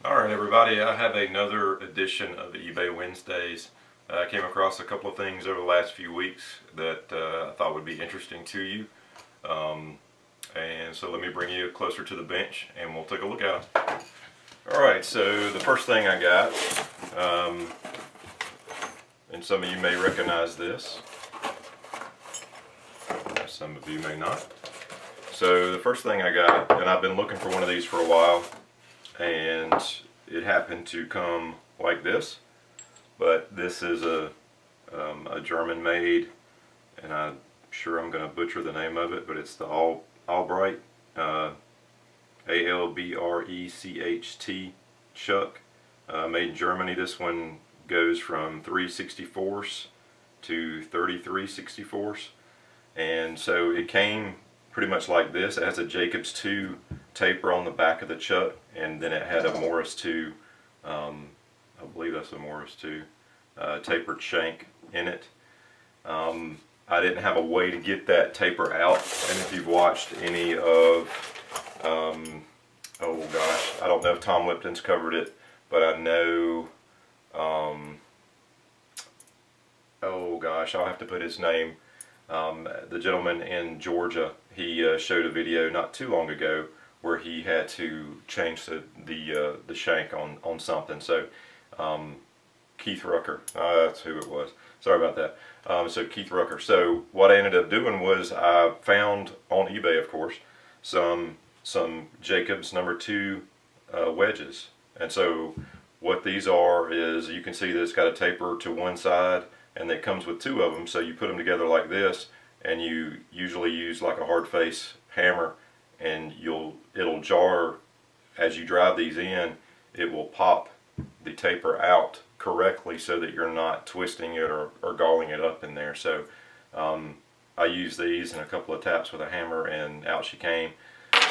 Alright everybody, I have another edition of eBay Wednesdays. I came across a couple of things over the last few weeks that I thought would be interesting to you. And so let me bring you closer to the bench and we'll take a look at them. Alright, so the first thing I got, and some of you may recognize this, some of you may not. So the first thing I got, and I've been looking for one of these for a while, and it happened to come like this, but this is a German made, and I'm sure I'm going to butcher the name of it, but it's the Albrecht, A-L-B-R-E-C-H-T chuck, made in Germany. This one goes from 3/64 to 33/64, and so it came pretty much like this. It has a Jacobs 2 taper on the back of the chuck, and then it had a Morris 2, I believe that's a Morris 2, tapered shank in it. I didn't have a way to get that taper out, and if you've watched any of, oh gosh, I don't know if Tom Lipton's covered it, but I know, oh gosh, I'll have to put his name. The gentleman in Georgia, he showed a video not too long ago where he had to change the shank on something. So Keith Rucker, that's who it was. Sorry about that. So Keith Rucker. So what I ended up doing was I found on eBay, of course, some Jacobs #2 wedges. And so what these are is, you can see that it's got a taper to one side, and it comes with two of them. So you put them together like this, and you usually use like a hard face hammer, and it'll jar as you drive these in. It will pop the taper out correctly so that you're not twisting it or galling it up in there. So I used these in a couple of taps with a hammer, and out she came.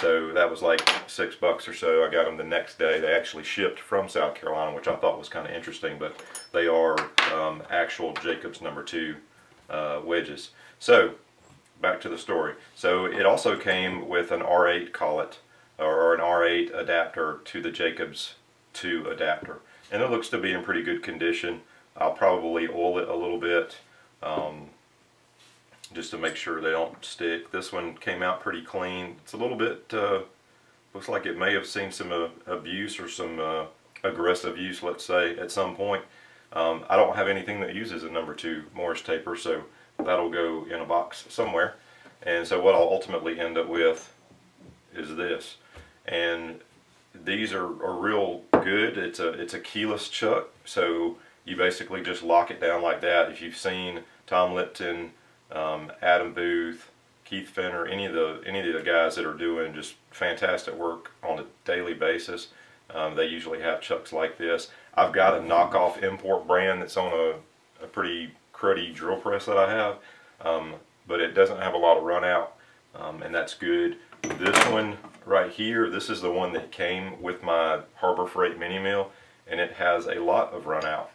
So that was like $6 or so. I got them the next day. They actually shipped from South Carolina, which I thought was kind of interesting, but they are actual Jacobs #2 wedges. So back to the story. So it also came with an R8 collet, or an R8 adapter to the Jacobs 2 adapter, and it looks to be in pretty good condition. I'll probably oil it a little bit just to make sure they don't stick. This one came out pretty clean. It's a little bit, looks like it may have seen some abuse or some aggressive use, let's say, at some point. I don't have anything that uses a #2 Morris taper, so that'll go in a box somewhere. And so what I'll ultimately end up with is this. And these are real good. It's a keyless chuck, so you basically just lock it down like that. If you've seen Tom Lipton, Adam Booth, Keith Fenner, any of the guys that are doing just fantastic work on a daily basis, they usually have chucks like this. I've got a knockoff import brand that's on a pretty cruddy drill press that I have, but it doesn't have a lot of run out, and that's good. This one right here, this is the one that came with my Harbor Freight mini mill, and it has a lot of run out.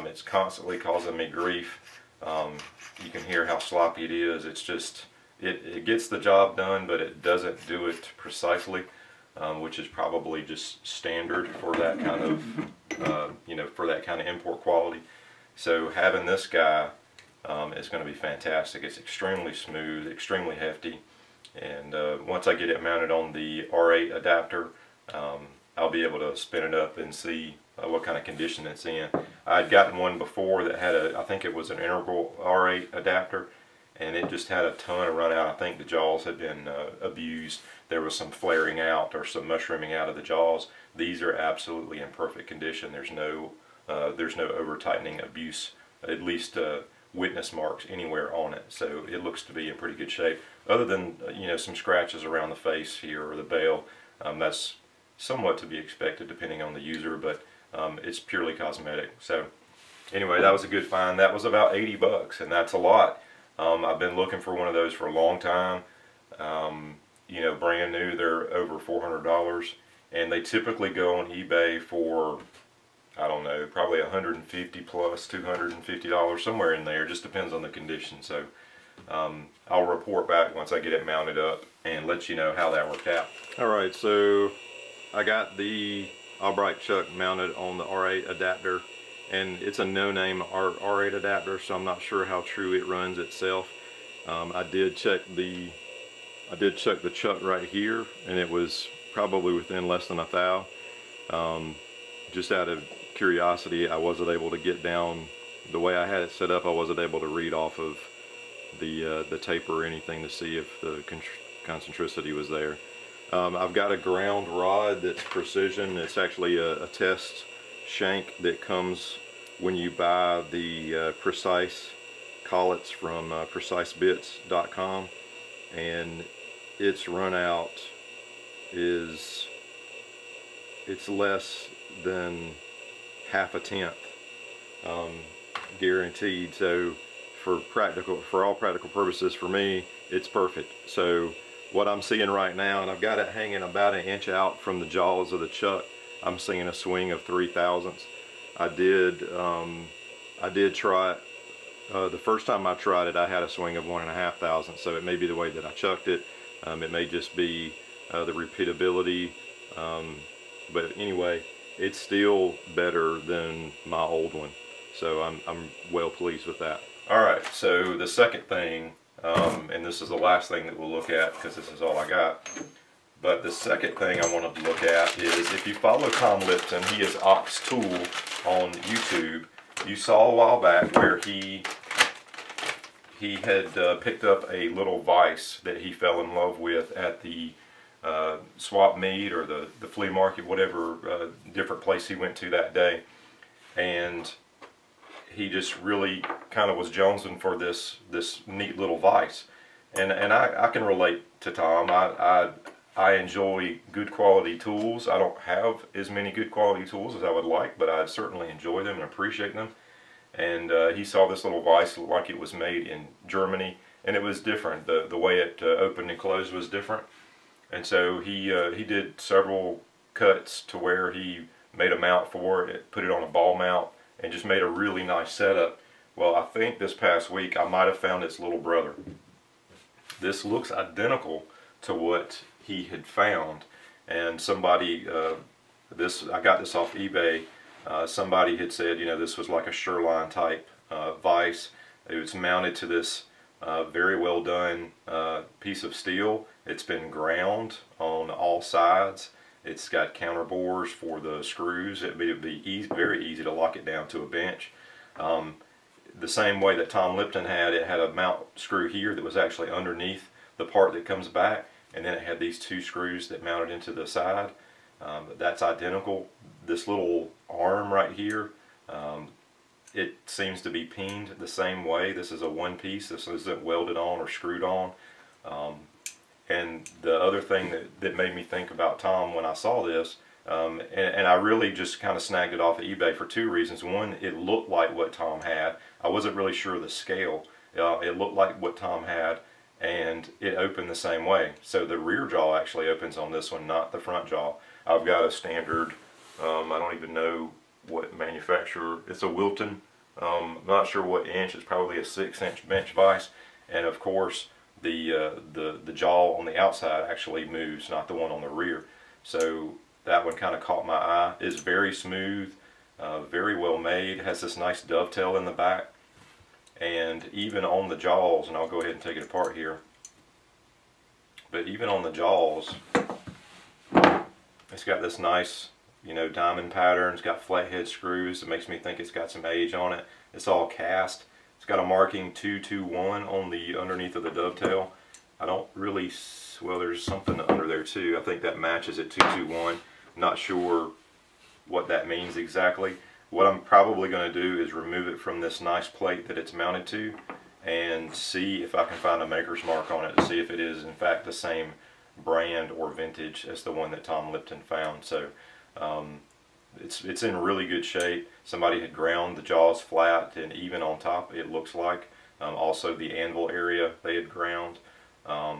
It's constantly causing me grief. You can hear how sloppy it is. It's just, it gets the job done, but it doesn't do it precisely, which is probably just standard for that kind of, for that kind of import quality. So having this guy is going to be fantastic. It's extremely smooth, extremely hefty, and once I get it mounted on the R8 adapter, I'll be able to spin it up and see what kind of condition it's in. I'd gotten one before that had I think it was an integral R8 adapter, and it just had a ton of run out. I think the jaws had been abused. There was some flaring out or some mushrooming out of the jaws. These are absolutely in perfect condition. There's no over tightening abuse, at least witness marks anywhere on it. So it looks to be in pretty good shape, other than some scratches around the face here or the bail. That's somewhat to be expected depending on the user, but it's purely cosmetic. So anyway, that was a good find. That was about $80, and that's a lot. I've been looking for one of those for a long time. Brand new, they're over $400, and they typically go on eBay for, I don't know, probably $150 plus $250, somewhere in there. Just depends on the condition. So I'll report back once I get it mounted up and let you know how that worked out. Alright, so I got the Albright chuck mounted on the R8 adapter, and it's a no-name R8 adapter, so I'm not sure how true it runs itself. I did check the chuck right here, and it was probably within less than a thou. Just out of curiosity, I wasn't able to get down the way I had it set up. I wasn't able to read off of the taper or anything to see if the concentricity was there. I've got a ground rod that's precision. It's actually a test shank that comes when you buy the precise collets from precisebits.com, and its run out is less than half a tenth, guaranteed. So for all practical purposes, for me, it's perfect. So what I'm seeing right now, and I've got it hanging about an inch out from the jaws of the chuck, I'm seeing a swing of 3/1000. I did try it. The first time I tried it, I had a swing of 1.5 so it may be the way that I chucked it. It may just be the repeatability, but anyway, it's still better than my old one, so I'm well pleased with that. Alright, so the second thing, and this is the last thing that we'll look at because this is all I got, but the second thing I wanted to look at is, if you follow Tom Lipton, he is Ox Tool on YouTube. You saw a while back where he had picked up a little vise that he fell in love with at the swap meet or the flea market, whatever different place he went to that day, and he just really kind of was jonesing for this neat little vise, and I can relate to Tom. I enjoy good quality tools. I don't have as many good quality tools as I would like, but I certainly enjoy them and appreciate them. And he saw this little vise, looked like it was made in Germany, and it was different. The way it opened and closed was different. And so he did several cuts to where he made a mount for it, put it on a ball mount, and just made a really nice setup. Well, I think this past week I might have found its little brother. This looks identical to what he had found, and somebody, I got this off eBay. Somebody had said, you know, this was like a Sherline type vise. It was mounted to this very well done piece of steel. It's been ground on all sides. It's got counter bores for the screws. It'd be very easy to lock it down to a bench. The same way that Tom Lipton had, it had a mount screw here that was actually underneath the part that comes back, and then it had these two screws that mounted into the side. That's identical. This little arm right here, it seems to be peened the same way. This is a one piece. This isn't welded on or screwed on. And the other thing that made me think about Tom when I saw this, and I really just kind of snagged it off of eBay for two reasons. One, it looked like what Tom had. I wasn't really sure of the scale. It looked like what Tom had, and it opened the same way. So the rear jaw actually opens on this one, not the front jaw. I've got a standard, I don't even know what manufacturer, it's a Wilton. I'm not sure what inch. It's probably a 6-inch bench vise, and of course the jaw on the outside actually moves, not the one on the rear. So that one kind of caught my eye. It's very smooth, very well made, has this nice dovetail in the back, and even on the jaws, and I'll go ahead and take it apart here, but even on the jaws, it's got this nice, you know, diamond pattern. It's got flathead screws. It makes me think it's got some age on it. It's all cast. It's got a marking 221 on the underneath of the dovetail. I don't really, well, there's something under there too. I think that matches at 221. Not sure what that means exactly. What I'm probably going to do is remove it from this nice plate that it's mounted to and see if I can find a maker's mark on it to see if it is in fact the same brand or vintage as the one that Tom Lipton found. So it's in really good shape. Somebody had ground the jaws flat, and even on top it looks like. Also the anvil area they had ground. Got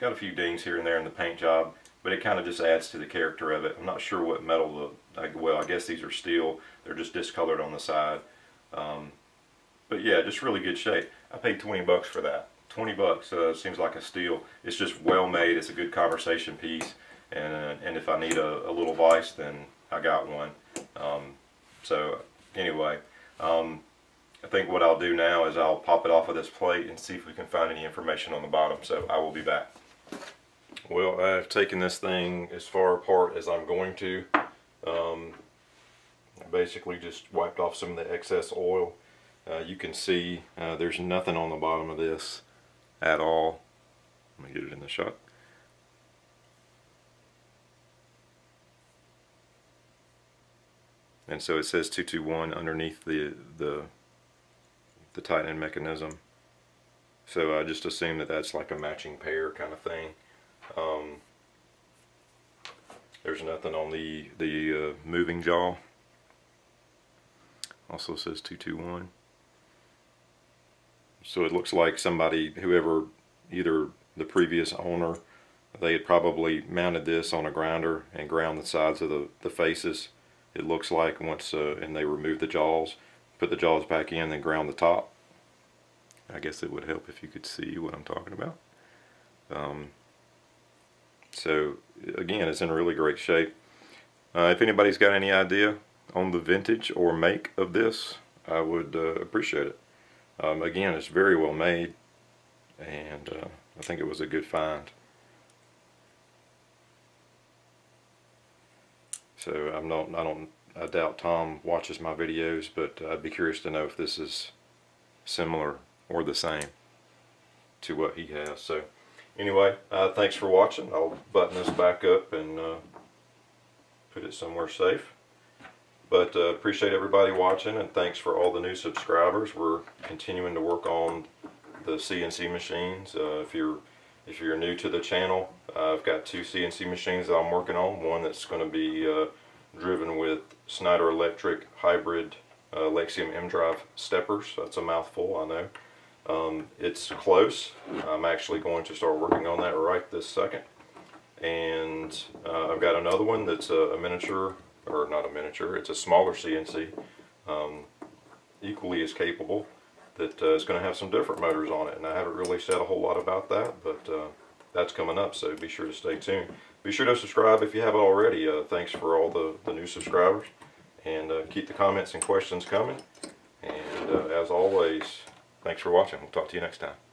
a few dings here and there in the paint job, but it kind of just adds to the character of it. I'm not sure what metal, well, I guess these are steel. They're just discolored on the side. But yeah, just really good shape. I paid 20 bucks for that. 20 bucks seems like a steal. It's just well made. It's a good conversation piece, and if I need a little vise, then I got one. So anyway, I think what I'll do now is I'll pop it off of this plate and see if we can find any information on the bottom. So I will be back. Well, I've taken this thing as far apart as I'm going to. Basically just wiped off some of the excess oil. You can see there's nothing on the bottom of this at all. Let me get it in the shot. And so it says 221 underneath the tightening mechanism. So I just assume that that's like a matching pair kind of thing. There's nothing on the moving jaw. Also says 221. So it looks like somebody, whoever, either the previous owner, they had probably mounted this on a grinder and ground the sides of the faces. It looks like once, and they removed the jaws, put the jaws back in, then ground the top. I guess it would help if you could see what I'm talking about. So again, it's in really great shape. If anybody's got any idea on the vintage or make of this, I would appreciate it. Again, it's very well made, and I think it was a good find. So I doubt Tom watches my videos, but I'd be curious to know if this is similar or the same to what he has. So anyway, thanks for watching. I'll button this back up and put it somewhere safe. But appreciate everybody watching, and thanks for all the new subscribers. We're continuing to work on the CNC machines. If you're new to the channel, I've got 2 CNC machines that I'm working on. One that's going to be driven with Schneider Electric hybrid Lexium M-Drive steppers. That's a mouthful, I know. It's close. I'm actually going to start working on that right this second. And I've got another one that's a miniature, or not a miniature, it's a smaller CNC, equally as capable, that is going to have some different motors on it. And I haven't really said a whole lot about that, but that's coming up, so be sure to stay tuned. Be sure to subscribe if you haven't already. Thanks for all the new subscribers, and keep the comments and questions coming. And as always, thanks for watching. We'll talk to you next time.